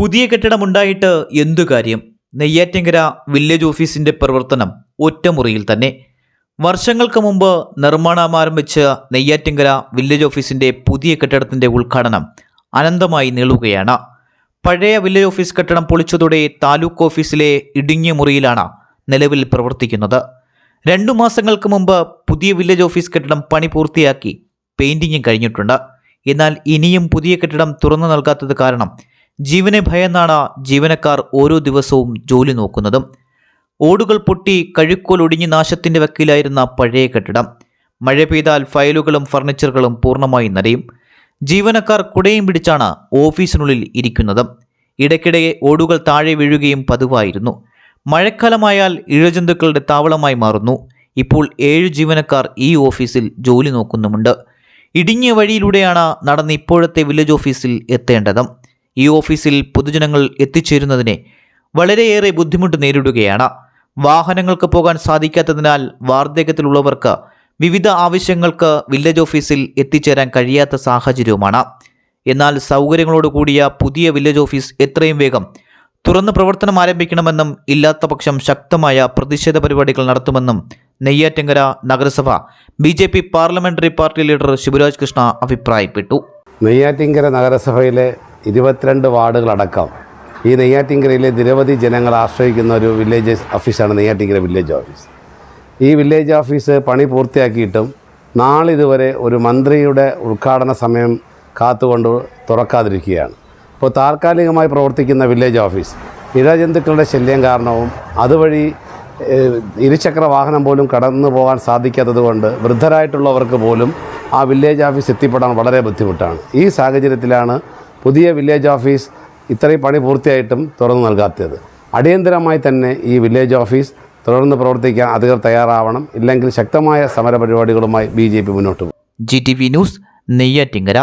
പുതിയ കെട്ടിടമുണ്ടായിട്ട് എന്തു കാര്യം? നെയ്യാറ്റിൻകര വില്ലേജ് ഓഫീസിന്റെ പ്രവർത്തനം ഒറ്റമുറിയിൽ തന്നെ. വർഷങ്ങൾക്ക് മുമ്പ് നിർമ്മാണം ആരംഭിച്ച നെയ്യാറ്റിൻകര വില്ലേജ് ഓഫീസിന്റെ പുതിയ കെട്ടിടത്തിന്റെ ഉദ്ഘാടനം അനന്തമായി നീളുകയാണ്. പഴയ വില്ലേജ് ഓഫീസ് കെട്ടിടം പൊളിച്ചതോടെ താലൂക്ക് ഓഫീസിലെ ഇടുങ്ങിയ മുറിയിലാണ് നിലവിൽ പ്രവർത്തിക്കുന്നത്. 2 മാസങ്ങൾക്ക് മുമ്പ് പുതിയ വില്ലേജ് ഓഫീസ് കെട്ടിടം പണി പൂർത്തിയാക്കി പെയിന്റിങ്ങും കഴിഞ്ഞിട്ടുണ്ട്. എന്നാൽ ഇനിയും പുതിയ കെട്ടിടം തുറന്നു നൽകാത്തത് കാരണം ജീവനെ ഭയന്നാണ് ജീവനക്കാർ ഓരോ ദിവസവും ജോലി നോക്കുന്നതും. ഓടുകൾ പൊട്ടി കഴുക്കോൽ ഒടിഞ്ഞ് നാശത്തിന്റെ വക്കീലായിരുന്ന പഴയ കെട്ടിടം മഴ പെയ്താൽ ഫയലുകളും ഫർണിച്ചറുകളും പൂർണ്ണമായി നനയും. ജീവനക്കാർ കുടയും പിടിച്ചാണ് ഓഫീസിനുള്ളിൽ ഇരിക്കുന്നത്. ഇടയ്ക്കിടെ ഓടുകൾ താഴെ വീഴുകയും പതിവായിരുന്നു. മഴക്കാലമായാൽ ഇഴജന്തുക്കളുടെ താവളമായി മാറുന്നു. ഇപ്പോൾ 7 ജീവനക്കാർ ഈ ഓഫീസിൽ ജോലി നോക്കുന്നുമുണ്ട്. ഇടുങ്ങിയ വഴിയിലൂടെയാണ് നടന്ന് ഇപ്പോഴത്തെ വില്ലേജ് ഓഫീസിൽ എത്തേണ്ടത്. ഈ ഓഫീസിൽ പൊതുജനങ്ങൾ എത്തിച്ചേരുന്നതിന് വളരെയേറെ ബുദ്ധിമുട്ട് നേരിടുകയാണ്. വാഹനങ്ങൾക്ക് പോകാൻ സാധിക്കാത്തതിനാൽ വാർദ്ധക്യത്തിലുള്ളവർക്ക് വിവിധ ആവശ്യങ്ങൾക്ക് വില്ലേജ് ഓഫീസിൽ എത്തിച്ചേരാൻ കഴിയാത്ത സാഹചര്യവുമാണ്. എന്നാൽ സൗകര്യങ്ങളോടുകൂടിയ പുതിയ വില്ലേജ് ഓഫീസ് എത്രയും വേഗം തുറന്ന് പ്രവർത്തനം ആരംഭിക്കണമെന്നും ഇല്ലാത്ത പക്ഷം ശക്തമായ പ്രതിഷേധ പരിപാടികൾ നടത്തുമെന്നും നെയ്യാറ്റിൻകര നഗരസഭ BJP parliamentary party leader Shivaraj Krishna അഭിപ്രായപ്പെട്ടു. നെയ്യാറ്റിൻകര നഗരസഭയിലെ 22 വാർഡുകളടക്കം ഈ നെയ്യാറ്റിൻകരയിലെ നിരവധി ജനങ്ങൾ ആശ്രയിക്കുന്ന ഒരു വില്ലേജ് ഓഫീസാണ് നെയ്യാറ്റിൻകര വില്ലേജ് ഓഫീസ്. ഈ വില്ലേജ് ഓഫീസ് പണി പൂർത്തിയാക്കിയിട്ടും നാളിതുവരെ ഒരു മന്ത്രിയുടെ ഉദ്ഘാടന സമയം കാത്തുകൊണ്ട് തുറക്കാതിരിക്കുകയാണ്. ഇപ്പോൾ താൽക്കാലികമായി പ്രവർത്തിക്കുന്ന വില്ലേജ് ഓഫീസ് ഇഴജന്തുക്കളുടെ ശല്യം കാരണവും അതുവഴി ഇരുചക്ര വാഹനം പോലും കടന്നു പോകാൻ സാധിക്കാത്തതുകൊണ്ട് വൃദ്ധരായിട്ടുള്ളവർക്ക് പോലും ആ വില്ലേജ് ഓഫീസ് എത്തിപ്പെടാൻ വളരെ ബുദ്ധിമുട്ടാണ്. ഈ സാഹചര്യത്തിലാണ് പുതിയ വില്ലേജ് ഓഫീസ് ഇത്രയും പണി പൂർത്തിയായിട്ടും തുറന്നു നൽകാത്തത്. അടിയന്തരമായി തന്നെ ഈ വില്ലേജ് ഓഫീസ് തുടർന്ന് പ്രവർത്തിക്കാൻ അധികൃതർ തയ്യാറാവണം. ഇല്ലെങ്കിൽ ശക്തമായ സമരപരിപാടികളുമായി BJP മുന്നോട്ട് പോകും. GTV news, Neyyattinkara.